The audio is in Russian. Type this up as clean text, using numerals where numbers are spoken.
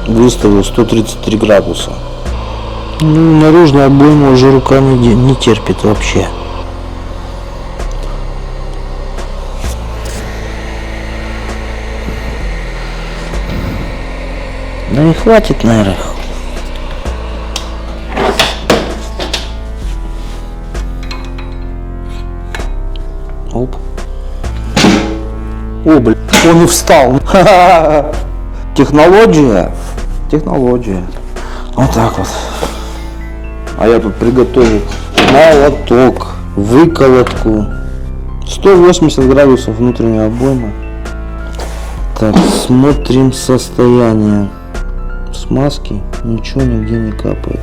выставил 133 градуса. Ну, наружная обойма уже рука не терпит вообще. Да и хватит, наверное. Оп. О, блин, он и встал. Технология. Вот так вот. А я тут приготовил молоток, выколотку. 180 градусов внутренняя обойма. Так, смотрим состояние смазки. Ничего нигде не капает.